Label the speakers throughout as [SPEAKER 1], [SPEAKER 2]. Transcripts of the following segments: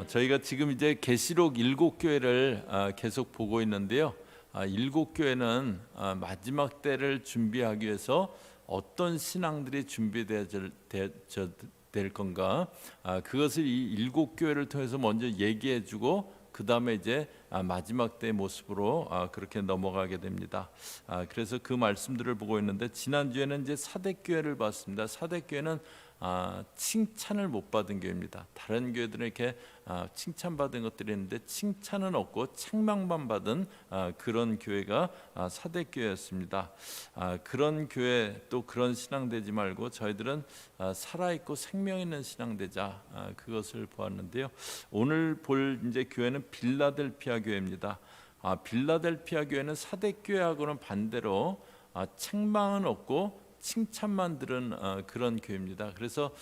[SPEAKER 1] 저희가 지금 이제 계시록 7교회를 계속 보고 있는데요. 7교회는 마지막 때를 준비하기 위해서 어떤 신앙들이 준비되어야 될 건가? 그것을 이 7교회를 통해서 먼저 얘기해주고 그 다음에 이제 마지막 때의 모습으로 그렇게 넘어가게 됩니다. 그래서 그 말씀들을 보고 있는데 지난주에는 이제 사대교회를 봤습니다. 사대교회는 칭찬을 못 받은 교회입니다. 다른 교회들은 이렇게 칭찬받은 것들이 있는데 칭찬은 없고 책망만 받은 그런 교회가 사대교회였습니다. 그런 교회 또 그런 신앙 되지 말고 저희들은 살아있고 생명 있는 신앙 되자, 그것을 보았는데요. 오늘 볼 이제 교회는 빌라델피아 교회입니다. 빌라델피아 교회는 사대교회하고는 반대로 책망은 없고 칭찬만 들은 그런 교회입니다. 그래서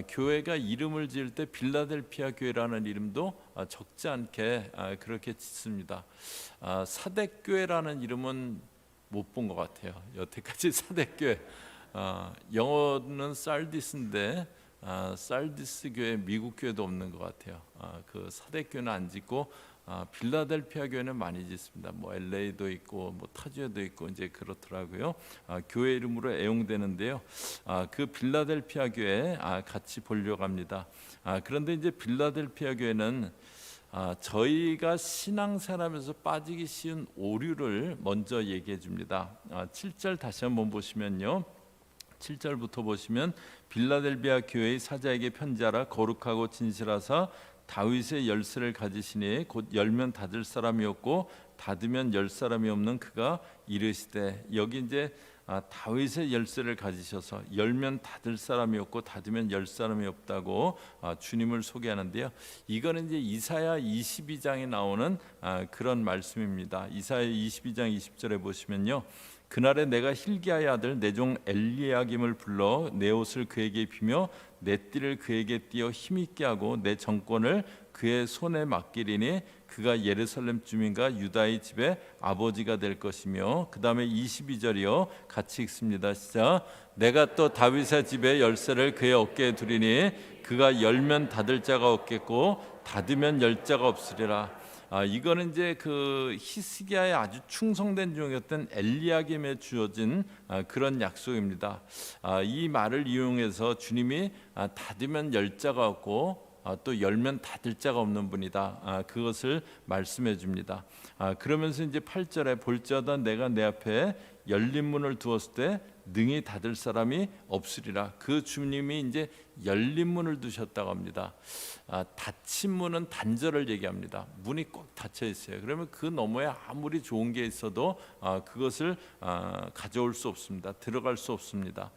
[SPEAKER 1] 교회가 이름을 지을 때 빌라델피아 교회라는 이름도 적지 않게 그렇게 짓습니다. 사대교회라는 이름은 못 본 것 같아요. 여태까지 사대교회, 영어는 살디스인데 살디스 교회 미국 교회도 없는 것 같아요. 그 사대교회는 안 짓고 빌라델피아 교회는 많이 짓습니다. 뭐 LA도 있고 뭐 타주에도 있고 이제 그렇더라고요. 교회 이름으로 애용되는데요. 그 빌라델피아 교회 같이 보려고 합니다. 그런데 이제 빌라델피아 교회는 저희가 신앙생활하면서 빠지기 쉬운 오류를 먼저 얘기해 줍니다. 7절 다시 한번 보시면요. 7절부터 보시면 빌라델피아 교회의 사자에게 편지하라. 거룩하고 진실하사 다윗의 열쇠를 가지시니 곧 열면 닫을 사람이 없고 닫으면 열 사람이 없는 그가 이르시되, 여기 이제 다윗의 열쇠를 가지셔서 열면 닫을 사람이 없고 닫으면 열 사람이 없다고 주님을 소개하는데요. 이거는 이제 이사야 22장에 나오는 그런 말씀입니다. 이사야 22장 20절에 보시면요. 그날에 내가 hil기야의 아들 내 종 엘리야김을 불러 내 옷을 그에게 입히며 내 띠를 그에게 띄어 힘있게 하고 내 정권을 그의 손에 맡기리니 그가 예루살렘 주민과 유다의 집의 아버지가 될 것이며, 그 다음에 22절이요. 같이 읽습니다. 시작. 내가 또 다윗의 집의 열쇠를 그의 어깨에 두리니 그가 열면 닫을 자가 없겠고 닫으면 열 자가 없으리라. 이거는 이제 그 히스기야의 아주 충성된 종이었던 엘리야김에 주어진 그런 약속입니다. 이 말을 이용해서 주님이 닫으면 열 자가 없고 또 열면 닫을 자가 없는 분이다, 그것을 말씀해 줍니다. 그러면서 이제 8절에 볼지어다 내가 내 앞에 열린 문을 두었을 때 능히 닫을 사람이 없으리라. 그 주님이 이제 열린 문을 두셨다고 합니다. 닫힌 문은 단절을 얘기합니다. 문이 꼭 닫혀 있어요. 그러면 그 너머에 아무리 좋은 게 있어도 그것을 가져올 수 없습니다. 들어갈 수 없습니다.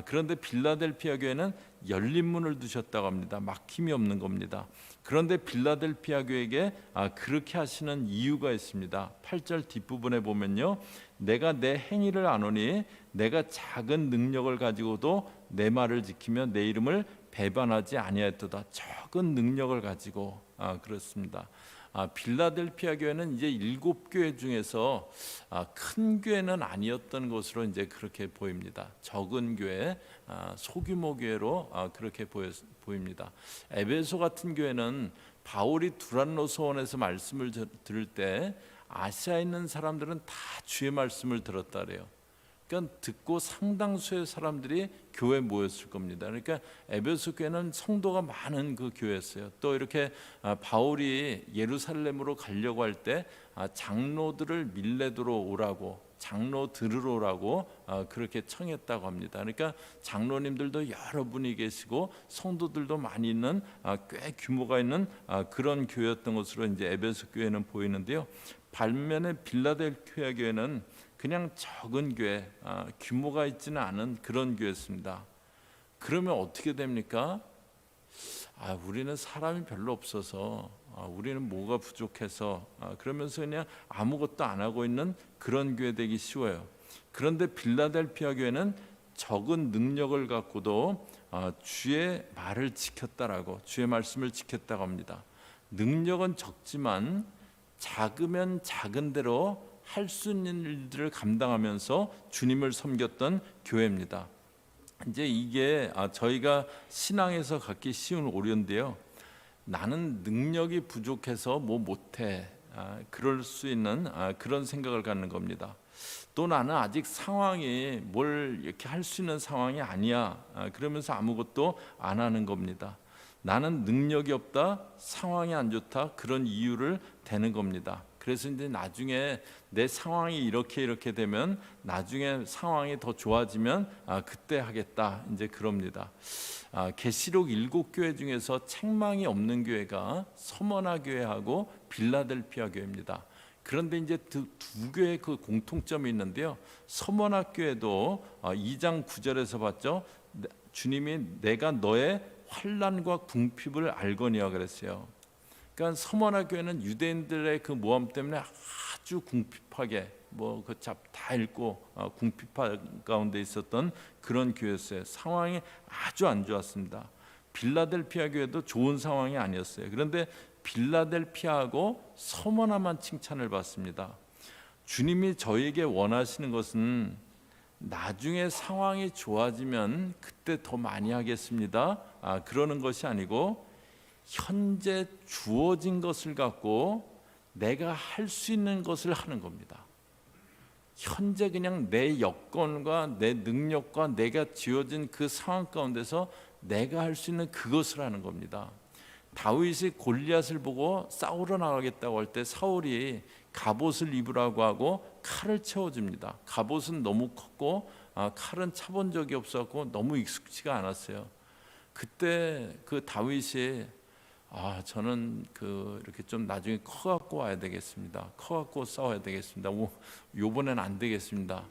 [SPEAKER 1] 그런데 빌라델피아 교회는 열린 문을 두셨다고 합니다. 막힘이 없는 겁니다. 그런데 빌라델피아 교회에게 그렇게 하시는 이유가 있습니다. 8절 뒷부분에 보면요. 내가 내 행위를 아노니 내가 작은 능력을 가지고도 내 말을 지키며 내 이름을 배반하지 아니하였도다. 적은 능력을 가지고 그렇습니다. 빌라델피아 교회는 이제 7교회 중에서 큰 교회는 아니었던 것으로 이제 그렇게 보입니다. 적은 교회, 소규모 교회로 그렇게 보입니다. 에베소 같은 교회는 바울이 두란노 소원에서 말씀을 들을 때 아시아에 있는 사람들은 다 주의 말씀을 들었다 그래요. 그러니까 듣고 상당수의 사람들이 교회에 모였을 겁니다. 그러니까 에베소 교회는 성도가 많은 그 교회였어요. 또 이렇게 바울이 예루살렘으로 가려고 할 때 장로들을 밀레도로 오라고, 장로 들으러 오라고 그렇게 청했다고 합니다. 그러니까 장로님들도 여러 분이 계시고 성도들도 많이 있는 꽤 규모가 있는 그런 교회였던 것으로 이제 에베소 교회는 보이는데요. 반면에 빌라델피아 교회는 그냥 적은 교회, 규모가 있지는 않은 그런 교회였습니다. 그러면 어떻게 됩니까? 우리는 사람이 별로 없어서, 우리는 뭐가 부족해서, 그러면서 그냥 아무것도 안 하고 있는 그런 교회 되기 쉬워요. 그런데 빌라델피아 교회는 적은 능력을 갖고도 주의 말을 지켰다라고, 주의 말씀을 지켰다고 합니다. 능력은 적지만 작으면 작은 대로 할 수 있는 일들을 감당하면서 주님을 섬겼던 교회입니다. 이제 이게 저희가 신앙에서 갖기 쉬운 오류인데요. 나는 능력이 부족해서 뭐 못해, 그럴 수 있는 그런 생각을 갖는 겁니다. 또 나는 아직 상황이 뭘 이렇게 할 수 있는 상황이 아니야, 그러면서 아무것도 안 하는 겁니다. 나는 능력이 없다, 상황이 안 좋다, 그런 이유를 대는 겁니다. 그래서 이제 나중에 내 상황이 이렇게 되면, 나중에 상황이 더 좋아지면 그때 하겠다, 이제 그럽니다. 계시록 7교회 중에서 책망이 없는 교회가 서머나 교회하고 빌라델피아 교회입니다. 그런데 이제 두 교회의 그 공통점이 있는데요. 서머나 교회도 2장 9절에서 봤죠. 주님이 내가 너의 환난과 궁핍을 알거니와 그랬어요. 그러니까 서머나 교회는 유대인들의 그 모함 때문에 아주 궁핍하게 다 읽고 궁핍한 가운데 있었던 그런 교회였어요. 상황이 아주 안 좋았습니다. 빌라델피아 교회도 좋은 상황이 아니었어요. 그런데 빌라델피아하고 서머나만 칭찬을 받습니다. 주님이 저에게 원하시는 것은 나중에 상황이 좋아지면 그때 더 많이 하겠습니다, 그러는 것이 아니고 현재 주어진 것을 갖고 내가 할 수 있는 것을 하는 겁니다. 현재 그냥 내 여건과 내 능력과 내가 지어진 그 상황 가운데서 내가 할 수 있는 그것을 하는 겁니다. 다윗이 골리앗을 보고 싸우러 나가겠다고 할 때 사울이 갑옷을 입으라고 하고 칼을 채워줍니다. 갑옷은 너무 컸고 칼은 차본 적이 없었고 너무 익숙지가 않았어요. 그때 그 다윗이 저는 이렇게 좀 나중에 커갖고 와야 되겠습니다. 커갖고 싸워야 되겠습니다. 요번엔 안 되겠습니다.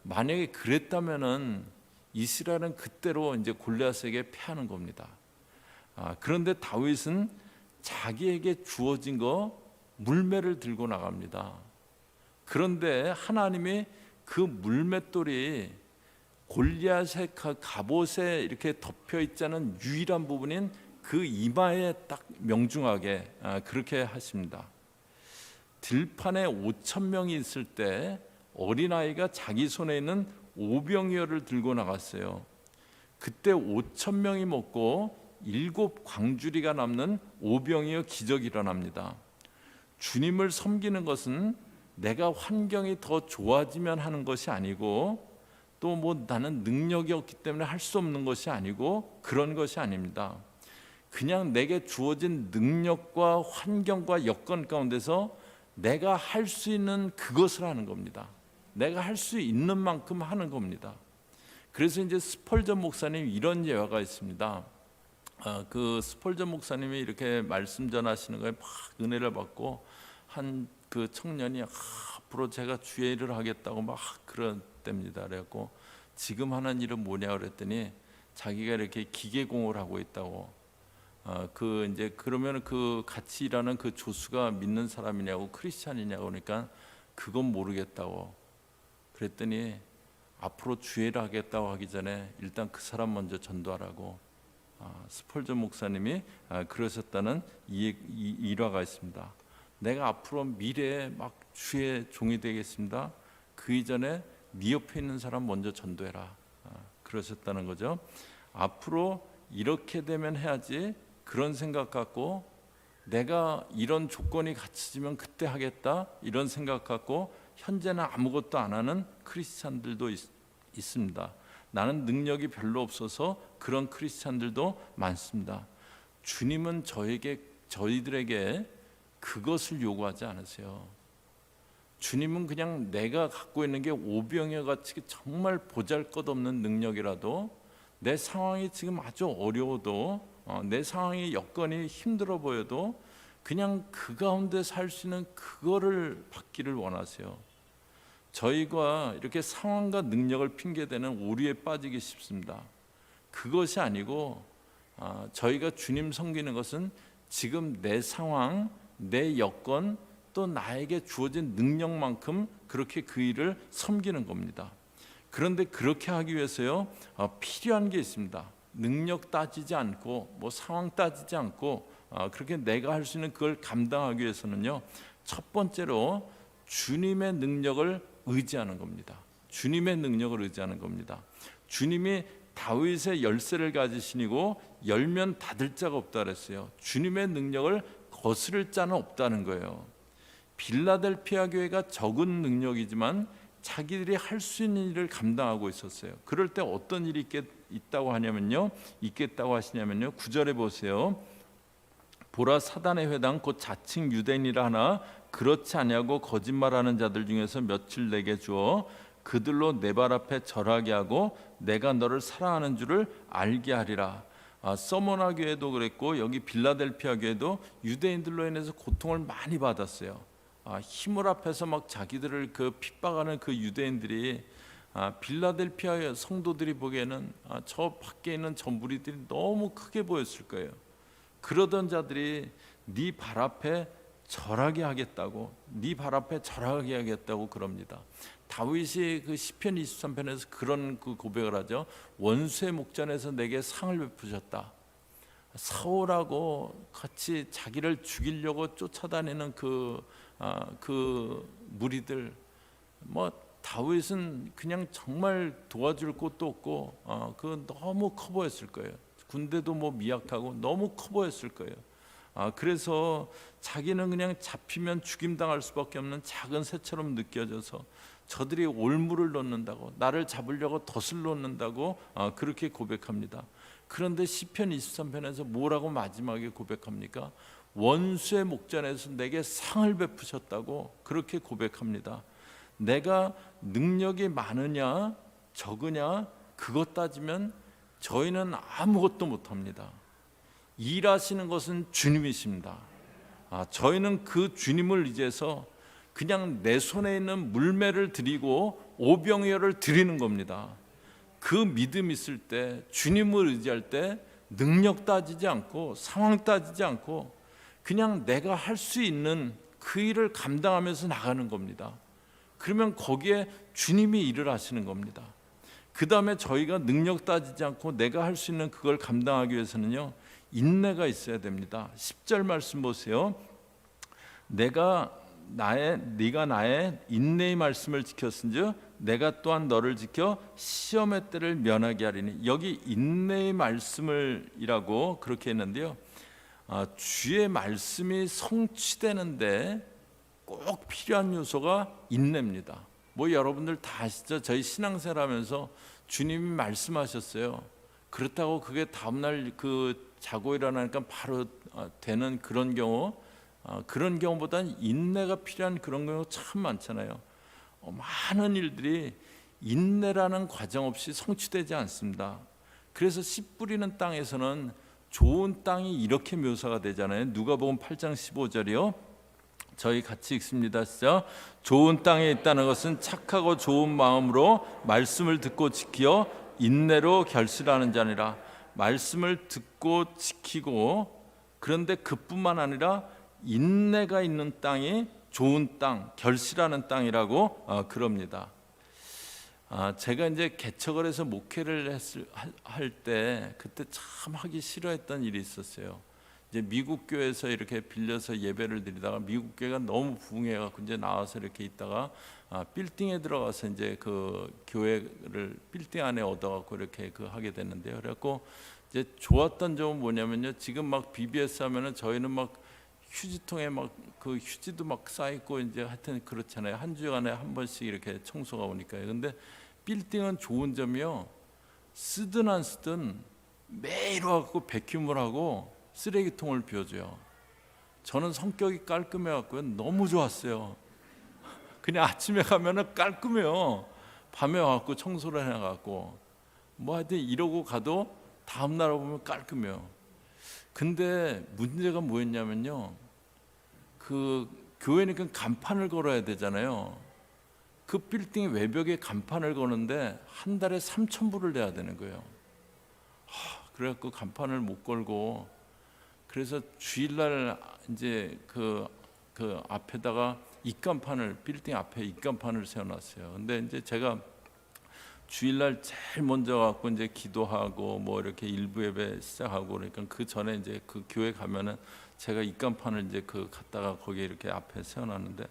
[SPEAKER 1] 만약에 그랬다면은 이스라엘은 그때로 이제 골리앗에게 패하는 겁니다. 그런데 다윗은 자기에게 주어진 거 물매를 들고 나갑니다. 그런데 하나님이 그 물맷돌이 골리앗의 갑옷에 이렇게 덮여 있자는 유일한 부분인 그 이마에 딱 명중하게 그렇게 하십니다. 들판에 5,000명이 있을 때 어린아이가 자기 손에 있는 오병이어를 들고 나갔어요. 그때 5,000명이 먹고 7 광주리가 남는 오병이어 기적이 일어납니다. 주님을 섬기는 것은 내가 환경이 더 좋아지면 하는 것이 아니고, 또 나는 능력이 없기 때문에 할 수 없는 것이 아니고 그런 것이 아닙니다. 그냥 내게 주어진 능력과 환경과 여건 가운데서 내가 할 수 있는 그것을 하는 겁니다. 내가 할 수 있는 만큼 하는 겁니다. 그래서 이제 스펄전 목사님 이런 예화가 있습니다. 그 스펄전 목사님이 이렇게 말씀 전하시는 거에 막 은혜를 받고 한 그 청년이 앞으로 제가 주의 일을 하겠다고 막 그랬답니다. 그래갖고 지금 하는 일은 뭐냐 그랬더니 자기가 이렇게 기계공을 하고 있다고. 이제 그러면 그 같이 일하는 그 조수가 믿는 사람이냐고 크리스찬이냐고 그러니까 그건 모르겠다고. 그랬더니 앞으로 주의를 하겠다고 하기 전에 일단 그 사람 먼저 전도하라고 스펄전 목사님이 그러셨다는 일화가 있습니다. 내가 앞으로 미래에 막 주의 종이 되겠습니다. 그 이전에 네 옆에 있는 사람 먼저 전도해라, 그러셨다는 거죠. 앞으로 이렇게 되면 해야지, 그런 생각 갖고 내가 이런 조건이 갖춰지면 그때 하겠다, 이런 생각 갖고 현재는 아무것도 안 하는 크리스찬들도 있습니다. 나는 능력이 별로 없어서 그런 크리스찬들도 많습니다. 주님은 저희들에게 그것을 요구하지 않으세요. 주님은 그냥 내가 갖고 있는 게 오병이어 같이 정말 보잘것없는 능력이라도, 내 상황이 지금 아주 어려워도, 내 상황이 여건이 힘들어 보여도 그냥 그 가운데 살 수 있는 그거를 받기를 원하세요. 저희가 이렇게 상황과 능력을 핑계대는 오류에 빠지기 쉽습니다. 그것이 아니고 저희가 주님 섬기는 것은 지금 내 상황, 내 여건, 또 나에게 주어진 능력만큼 그렇게 그 일을 섬기는 겁니다. 그런데 그렇게 하기 위해서요, 필요한 게 있습니다. 능력 따지지 않고 상황 따지지 않고 그렇게 내가 할 수 있는 그걸 감당하기 위해서는요, 첫 번째로 주님의 능력을 의지하는 겁니다. 주님의 능력을 의지하는 겁니다. 주님이 다윗의 열쇠를 가지신 이고 열면 닫을 자가 없다 그랬어요. 주님의 능력을 거스를 자는 없다는 거예요. 빌라델피아 교회가 적은 능력이지만 자기들이 할 수 있는 일을 감당하고 있었어요. 그럴 때 어떤 일이 있겠다고 하냐면요, 9절에 보세요. 보라, 사단의 회당 곧 자칭 유대인이라 하나 그렇지 아니하고 거짓말하는 자들 중에서 며칠 내게 주어 그들로 내 발 앞에 절하게 하고 내가 너를 사랑하는 줄을 알게 하리라. 서머나 교회도 그랬고 여기 빌라델피아 교회도 유대인들로 인해서 고통을 많이 받았어요. 힘을 앞에서 막 자기들을 그 핍박하는 그 유대인들이 빌라델피아 성도들이 보기에는 저 밖에 있는 저 무리들이 너무 크게 보였을 거예요. 그러던 자들이 네 발 앞에 절하게 하겠다고, 네 발 앞에 절하게 하겠다고 그럽니다. 다윗이 그 시편 23편에서 그런 그 고백을 하죠. 원수의 목전에서 내게 상을 베푸셨다. 사울하고 같이 자기를 죽이려고 쫓아다니는 그 무리들, 뭐 다윗은 그냥 정말 도와줄 곳도 없고 그 너무 커 보였을 거예요. 군대도 뭐 미약하고 너무 커 보였을 거예요. 그래서 자기는 그냥 잡히면 죽임당할 수밖에 없는 작은 새처럼 느껴져서 저들이 올무를 놓는다고, 나를 잡으려고 덫을 놓는다고 그렇게 고백합니다. 그런데 시편 23편에서 뭐라고 마지막에 고백합니까? 원수의 목전에서 내게 상을 베푸셨다고 그렇게 고백합니다. 내가 능력이 많으냐 적으냐 그것 따지면 저희는 아무것도 못합니다. 일하시는 것은 주님이십니다. 저희는 그 주님을 의지해서 그냥 내 손에 있는 물매를 드리고 오병이어를 드리는 겁니다. 그 믿음 있을 때, 주님을 의지할 때 능력 따지지 않고 상황 따지지 않고 그냥 내가 할 수 있는 그 일을 감당하면서 나가는 겁니다. 그러면 거기에 주님이 일을 하시는 겁니다. 그 다음에 저희가 능력 따지지 않고 내가 할 수 있는 그걸 감당하기 위해서는요, 인내가 있어야 됩니다. 10절 말씀 보세요. 네가 나의 인내의 말씀을 지켰은즉 내가 또한 너를 지켜 시험의 때를 면하게 하리니. 여기 인내의 말씀을이라고 그렇게 했는데요, 주의 말씀이 성취되는데 꼭 필요한 요소가 인내입니다. 뭐 여러분들 다 아시죠? 저희 신앙생활하면서 주님이 말씀하셨어요. 그렇다고 그게 다음날 그 자고 일어나니까 바로 되는 그런 경우, 그런 경우보다는 인내가 필요한 그런 경우 참 많잖아요. 많은 일들이 인내라는 과정 없이 성취되지 않습니다. 그래서 씨 뿌리는 땅에서는 좋은 땅이 이렇게 묘사가 되잖아요. 누가복음 8장 15절이요. 저희 같이 읽습니다. 시작. 좋은 땅에 있다는 것은 착하고 좋은 마음으로 말씀을 듣고 지키어 인내로 결실하는 자니라. 말씀을 듣고 지키고, 그런데 그뿐만 아니라 인내가 있는 땅이 좋은 땅, 결실하는 땅이라고 그럽니다. 제가 이제 개척을 해서 목회를 할 때 그때 참 하기 싫어했던 일이 있었어요. 이제 미국 교회에서 이렇게 빌려서 예배를 드리다가 미국 교회가 너무 부흥해갖고 이제 나와서 이렇게 있다가 빌딩에 들어가서 이제 그 교회를 빌딩 안에 얻어갖고 이렇게 그 하게 됐는데요. 그래갖고 이제 좋았던 점은 뭐냐면요, 지금 막 BBS 하면은 저희는 막 휴지통에 막 그 휴지도 막 쌓이고 이제 하여튼 그렇잖아요. 한 주간에 한 번씩 이렇게 청소가 오니까요. 근데 빌딩은 좋은 점이요, 쓰든 안 쓰든 매일 와갖고 백큐을 하고 쓰레기통을 비워줘요. 저는 성격이 깔끔해갖고요, 너무 좋았어요. 그냥 아침에 가면은 깔끔해요. 밤에 와갖고 청소를 해놔갖고 뭐 하여튼 이러고 가도 다음 날 보면 깔끔해요. 근데 문제가 뭐였냐면요, 그 교회니까 간판을 걸어야 되잖아요. 그 빌딩 외벽에 간판을 거는데 한 달에 3,000불을 내야 되는 거예요. 그래갖고 간판을 못 걸고, 그래서 주일날 이제 그 앞에다가 입간판을, 빌딩 앞에 입간판을 세워놨어요. 근데 이제 제가 주일날 제일 먼저 갖고 이제 기도하고 뭐 이렇게 일부 예배 시작하고 그러니까 그 전에 이제 그 교회 가면은 제가 입간판을 이제 그 갖다가 거기에 이렇게 앞에 세워놨는데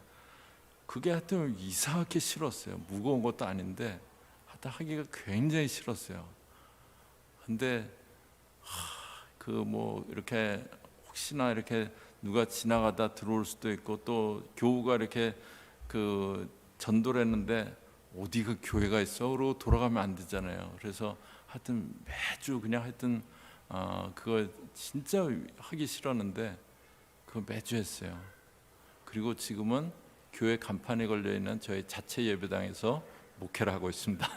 [SPEAKER 1] 그게 하여튼 이상하게 싫었어요. 무거운 것도 아닌데 하여튼 하기가 굉장히 싫었어요. 근데 그 뭐 이렇게 혹시나 이렇게 누가 지나가다 들어올 수도 있고, 또 교우가 이렇게 그 전도를 했는데 어디 그 교회가 있어? 그러고 돌아가면 안 되잖아요. 그래서 하여튼 매주 그냥 하여튼 그거 진짜 하기 싫었는데 그거 매주 했어요. 그리고 지금은 교회 간판에 걸려 있는 저희 자체 예배당에서 목회를 하고 있습니다.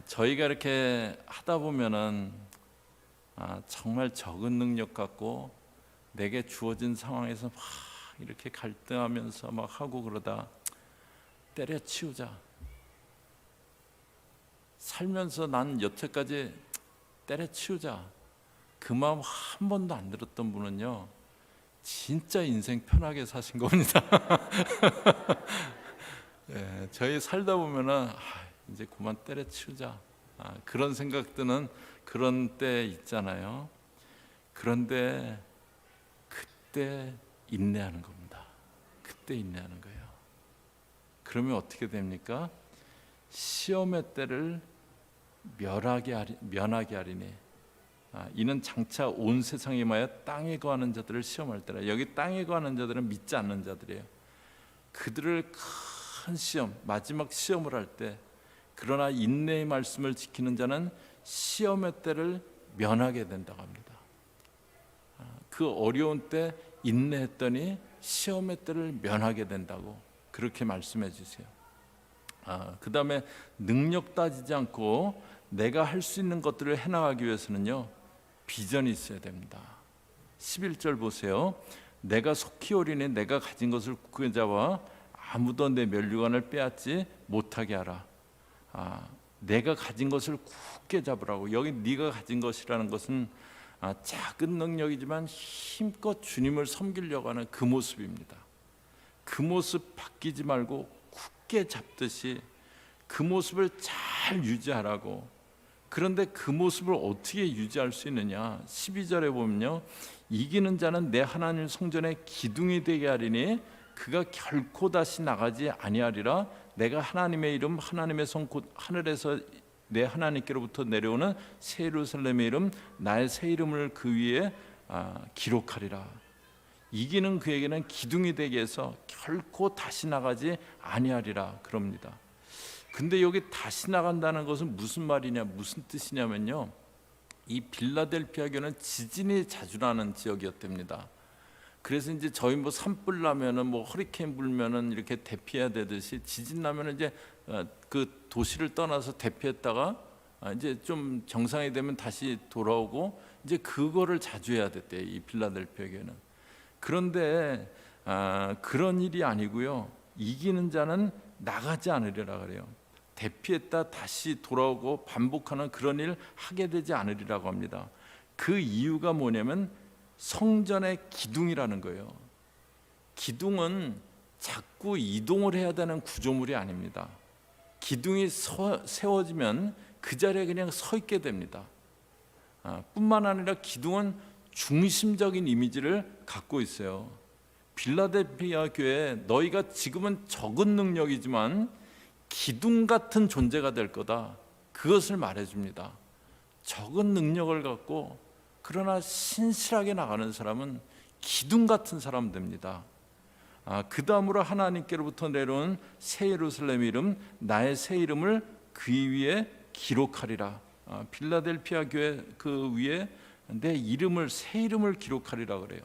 [SPEAKER 1] 저희가 이렇게 하다 보면은 정말 적은 능력 갖고 내게 주어진 상황에서 막 이렇게 갈등하면서 막 하고 그러다 때려치우자. 살면서 난 여태까지 때려치우자, 그 마음 한 번도 안 들었던 분은요, 진짜 인생 편하게 사신 겁니다. 예, 저희 살다 보면은 이제 그만 때려치우자, 그런 생각 드는 그런 때 있잖아요. 그런데 그때 인내하는 겁니다. 그때 인내하는 거예요. 그러면 어떻게 됩니까? 시험의 때를 면하게 하리니, 이는 장차 온 세상에 임하여 땅에 거하는 자들을 시험할 때라. 여기 땅에 거하는 자들은 믿지 않는 자들이에요. 그들을 큰 시험, 마지막 시험을 할 때, 그러나 인내의 말씀을 지키는 자는 시험의 때를 면하게 된다고 합니다. 그 어려운 때 인내했더니 시험의 때를 면하게 된다고 그렇게 말씀해 주세요. 그 다음에 능력 따지지 않고 내가 할 수 있는 것들을 해나가기 위해서는요, 비전이 있어야 됩니다. 11절 보세요. 내가 속히 오리니 내가 가진 것을 굳게 잡아 아무도 내 면류관을 빼앗지 못하게 하라. 내가 가진 것을 굳게 잡으라고. 여기 네가 가진 것이라는 것은 작은 능력이지만 힘껏 주님을 섬기려고 하는 그 모습입니다. 그 모습 바뀌지 말고 굳게 잡듯이 그 모습을 잘 유지하라고. 그런데 그 모습을 어떻게 유지할 수 있느냐? 12절에 보면요, 이기는 자는 내 하나님 성전의 기둥이 되게 하리니 그가 결코 다시 나가지 아니하리라. 내가 하나님의 이름, 하나님의 성 곧 하늘에서 내 하나님께로부터 내려오는 새 예루살렘의 이름, 나의 새 이름을 그 위에 기록하리라. 이기는 그에게는 기둥이 되게 해서 결코 다시 나가지 아니하리라 그럽니다. 근데 여기 다시 나간다는 것은 무슨 말이냐, 무슨 뜻이냐면요, 이 빌라델피아 교는 지진이 자주 나는 지역이었답니다. 그래서 이제 저희 뭐 산불 나면은 뭐 허리케인 불면은 이렇게 대피해야 되듯이, 지진 나면은 이제 그 도시를 떠나서 대피했다가 이제 좀 정상이 되면 다시 돌아오고, 이제 그거를 자주 해야 됐대요, 이 빌라델피아 교회는. 그런데 그런 일이 아니고요, 이기는 자는 나가지 않으리라 그래요. 대피했다 다시 돌아오고 반복하는 그런 일 하게 되지 않으리라고 합니다. 그 이유가 뭐냐면 성전의 기둥이라는 거예요. 기둥은 자꾸 이동을 해야 되는 구조물이 아닙니다. 기둥이 세워지면 그 자리에 그냥 서 있게 됩니다. 뿐만 아니라 기둥은 중심적인 이미지를 갖고 있어요. 빌라델피아 교회, 너희가 지금은 적은 능력이지만 기둥 같은 존재가 될 거다, 그것을 말해줍니다. 적은 능력을 갖고 그러나 신실하게 나가는 사람은 기둥 같은 사람 됩니다. 그 다음으로 하나님께로부터 내려온 새 예루살렘 이름, 나의 새 이름을 그 위에 기록하리라. 빌라델피아 교회 그 위에 내 이름을, 새 이름을 기록하리라 그래요.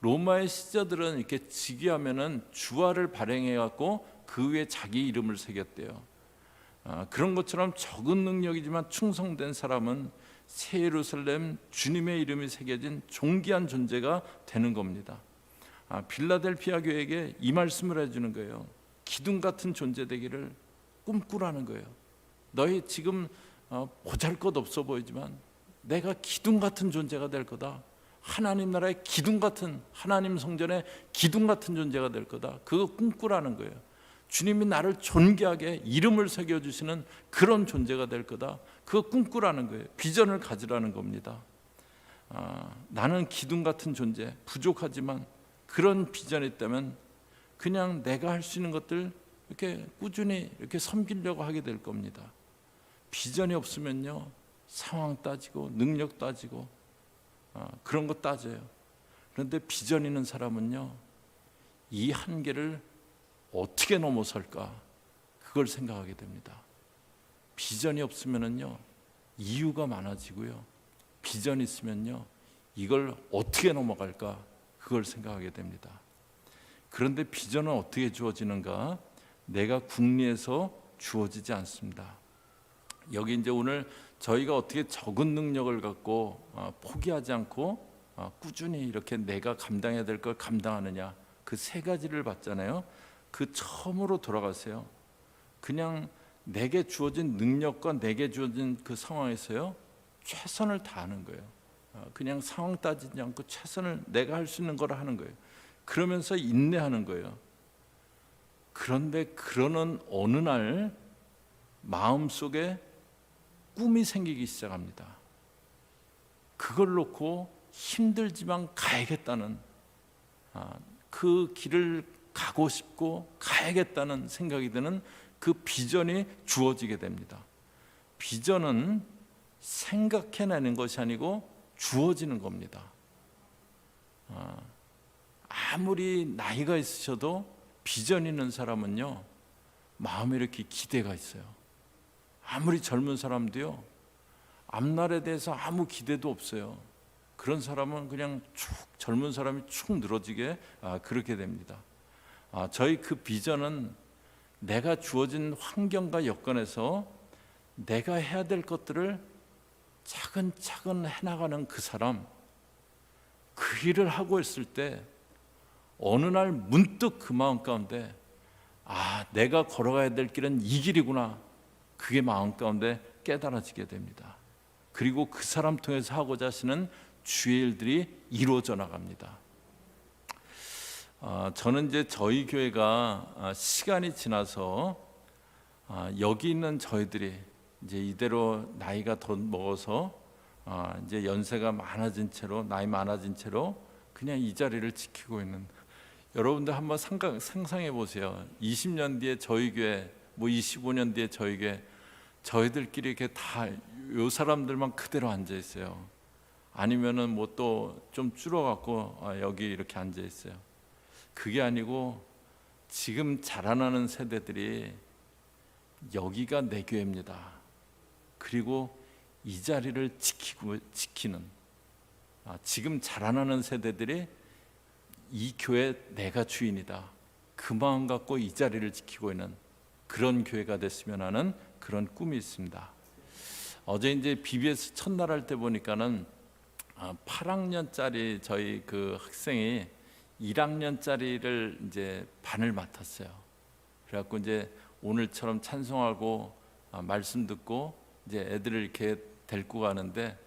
[SPEAKER 1] 로마의 시저들은 이렇게 즉위하면은 주화를 발행해 갖고 그 위에 자기 이름을 새겼대요. 그런 것처럼 적은 능력이지만 충성된 사람은 새 예루살렘, 주님의 이름이 새겨진 존귀한 존재가 되는 겁니다. 빌라델피아 교회에게 이 말씀을 해주는 거예요. 기둥 같은 존재 되기를 꿈꾸라는 거예요. 너희 지금 보잘것없어 보이지만 내가 기둥 같은 존재가 될 거다. 하나님 나라의 기둥 같은, 하나님 성전의 기둥 같은 존재가 될 거다. 그거 꿈꾸라는 거예요. 주님이 나를 존귀하게 이름을 새겨주시는 그런 존재가 될 거다. 그거 꿈꾸라는 거예요. 비전을 가지라는 겁니다. 나는 기둥 같은 존재, 부족하지만 그런 비전이 있다면 그냥 내가 할 수 있는 것들 이렇게 꾸준히 이렇게 섬기려고 하게 될 겁니다. 비전이 없으면요, 상황 따지고 능력 따지고 그런 거 따져요. 그런데 비전 있는 사람은요, 이 한계를 어떻게 넘어설까, 그걸 생각하게 됩니다. 비전이 없으면요, 이유가 많아지고요, 비전이 있으면요, 이걸 어떻게 넘어갈까, 그걸 생각하게 됩니다. 그런데 비전은 어떻게 주어지는가? 내가 궁리해서 주어지지 않습니다. 여기 이제 오늘 저희가 어떻게 적은 능력을 갖고 포기하지 않고 꾸준히 이렇게 내가 감당해야 될 걸 감당하느냐, 그 세 가지를 봤잖아요. 그 처음으로 돌아가세요. 그냥 내게 주어진 능력과 내게 주어진 그 상황에서요, 최선을 다하는 거예요. 그냥 상황 따지지 않고 최선을 내가 할 수 있는 걸 하는 거예요. 그러면서 인내하는 거예요. 그런데 그러는 어느 날 마음속에 꿈이 생기기 시작합니다. 그걸 놓고 힘들지만 가야겠다는, 그 길을 가고 싶고 가야겠다는 생각이 드는 그 비전이 주어지게 됩니다. 비전은 생각해내는 것이 아니고 주어지는 겁니다. 아무리 나이가 있으셔도 비전 있는 사람은요, 마음에 이렇게 기대가 있어요. 아무리 젊은 사람도요, 앞날에 대해서 아무 기대도 없어요. 그런 사람은 그냥 쭉 젊은 사람이 축 늘어지게 그렇게 됩니다. 저희 그 비전은 내가 주어진 환경과 여건에서 내가 해야 될 것들을 차근차근 해나가는 그 사람, 그 일을 하고 있을 때 어느 날 문득 그 마음 가운데 내가 걸어가야 될 길은 이 길이구나, 그게 마음 가운데 깨달아지게 됩니다. 그리고 그 사람 통해서 하고자 하시는 주의 일들이 이루어져 나갑니다. 저는 이제 저희 교회가 시간이 지나서 여기 있는 저희들이 이제 이대로 나이가 더 먹어서 이제 연세가 많아진 채로, 나이 많아진 채로 그냥 이 자리를 지키고 있는, 여러분들 한번 상상해 보세요. 20년 뒤에 저희 교회, 25년 뒤에 저희 교회, 저희들끼리 이렇게 다 요 사람들만 그대로 앉아 있어요. 아니면은 또 좀 줄어갖고 여기 이렇게 앉아 있어요. 그게 아니고 지금 자라나는 세대들이 여기가 내 교회입니다. 그리고 이 자리를 지키는, 지금 자라나는 세대들이 이 교회 내가 주인이다, 그 마음 갖고 이 자리를 지키고 있는 그런 교회가 됐으면 하는 그런 꿈이 있습니다. 어제 이제 BBS 첫날 할 때 보니까는 8학년짜리 저희 그 학생이 1학년짜리를 이제 반을 맡았어요. 그래갖고 이제 오늘처럼 찬송하고 말씀 듣고 이제 애들을 이렇게 데리고 가는데,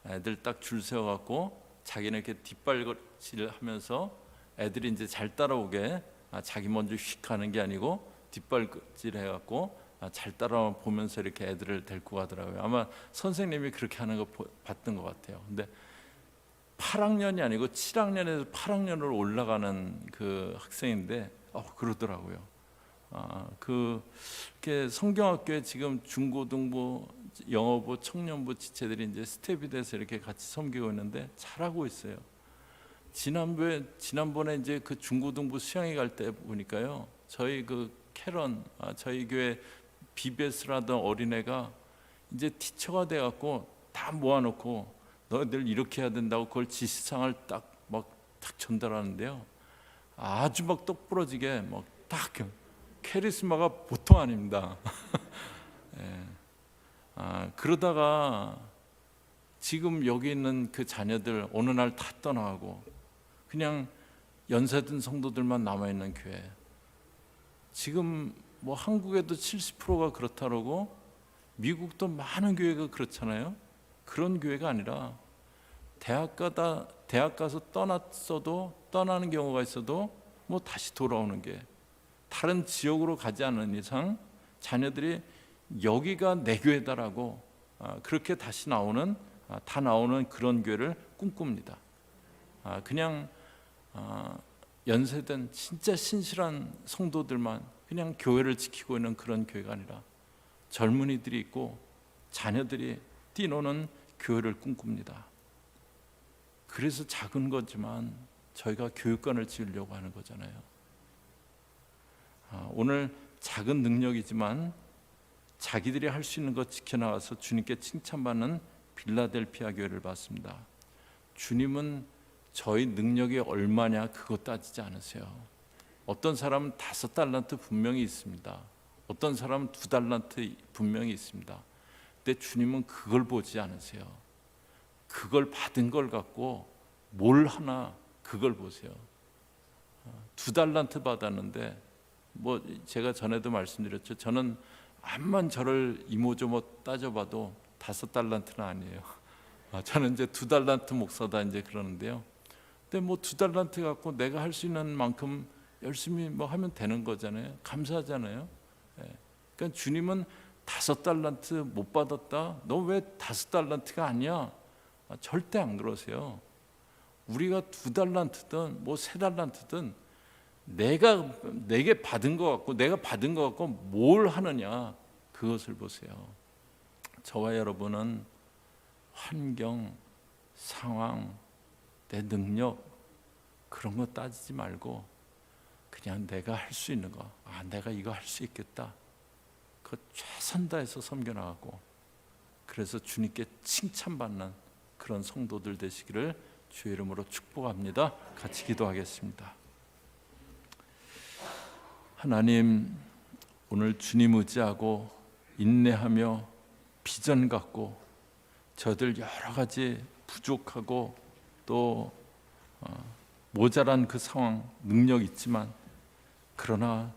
[SPEAKER 1] 애들 딱 줄 세워갖고 자기는 이렇게 뒷발질을 하면서 애들이 이제 잘 따라오게, 자기 먼저 휙 하는 게 아니고 뒷발질 해갖고 잘 따라 보면서 이렇게 애들을 데리고 가더라고요. 아마 선생님이 그렇게 하는 거 봤던 것 같아요. 근데 8학년이 아니고 7학년에서 8학년으로 올라가는 그 학생인데 그러더라고요. 그렇게 성경학교에 지금 중고등부, 영어부, 청년부 지체들이 이제 스텝이 돼서 이렇게 같이 섬기고 있는데 잘하고 있어요. 지난번에 이제 그 중고등부 수양회 갈 때 보니까요, 저희 그 캐런, 저희 교회 BBS라던 어린애가 이제 티처가 돼갖고 다 모아놓고 너희들 이렇게 해야 된다고 그걸 지시사항을 딱 전달하는데요, 아주 똑 부러지게 딱 카리스마가 보통 아닙니다. 예. 그러다가 지금 여기 있는 그 자녀들 어느 날 다 떠나가고 그냥 연세든 성도들만 남아있는 교회, 지금 한국에도 70%가 그렇다고, 미국도 많은 교회가 그렇잖아요. 그런 교회가 아니라 대학 가서 떠나는 경우가 있어도 다시 돌아오는 게, 다른 지역으로 가지 않는 이상 자녀들이 여기가 내 교회다라고 그렇게 다시 나오는 그런 교회를 꿈꿉니다. 그냥 연세된 진짜 신실한 성도들만 그냥 교회를 지키고 있는 그런 교회가 아니라 젊은이들이 있고 자녀들이 뛰노는 교회를 꿈꿉니다. 그래서 작은 거지만 저희가 교육관을 지으려고 하는 거잖아요. 오늘 작은 능력이지만 자기들이 할 수 있는 것 지켜나가서 주님께 칭찬받는 빌라델피아 교회를 봤습니다. 주님은 저희 능력이 얼마냐 그거 따지지 않으세요. 어떤 사람은 5달란트 분명히 있습니다. 어떤 사람은 2달란트 분명히 있습니다. 근데 주님은 그걸 보지 않으세요. 그걸 받은 걸 갖고 뭘 하나 그걸 보세요. 2달란트 받았는데 뭐 제가 전에도 말씀드렸죠. 저는 암만 저를 이모저모 따져봐도 5달란트는 아니에요. 저는 이제 2달란트 목사다 이제 그러는데요. 근데 뭐 2달란트 갖고 내가 할 수 있는 만큼 열심히 뭐 하면 되는 거잖아요. 감사하잖아요. 그러니까 주님은 5달란트 못 받았다. 너 왜 5달란트가 아니야? 절대 안 그러세요. 우리가 2달란트든 뭐 3달란트든 내게 받은 것 같고 내가 받은 것 같고 뭘 하느냐 그것을 보세요. 저와 여러분은 환경, 상황, 내 능력 그런 거 따지지 말고 그냥 내가 할 수 있는 거, 내가 이거 할 수 있겠다. 그 최선 다해서 섬겨나가고 그래서 주님께 칭찬받는 그런 성도들 되시기를 주의 이름으로 축복합니다. 같이 기도하겠습니다. 하나님, 오늘 주님 의지하고 인내하며 비전 갖고 저들 여러 가지 부족하고 또 모자란 그 상황, 능력 있지만 그러나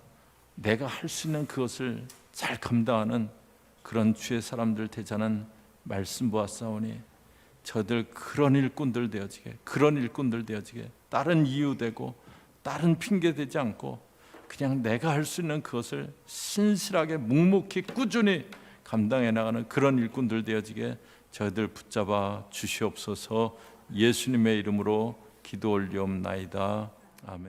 [SPEAKER 1] 내가 할 수 있는 그것을 잘 감당하는 그런 주의 사람들 되자는 말씀 보았사오니 저들 그런 일꾼들 되어지게 다른 이유 되고 다른 핑계 되지 않고 그냥 내가 할 수 있는 그것을 신실하게 묵묵히 꾸준히 감당해 나가는 그런 일꾼들 되어지게 저희들 붙잡아 주시옵소서. 예수님의 이름으로 기도 올리옵나이다. 아멘.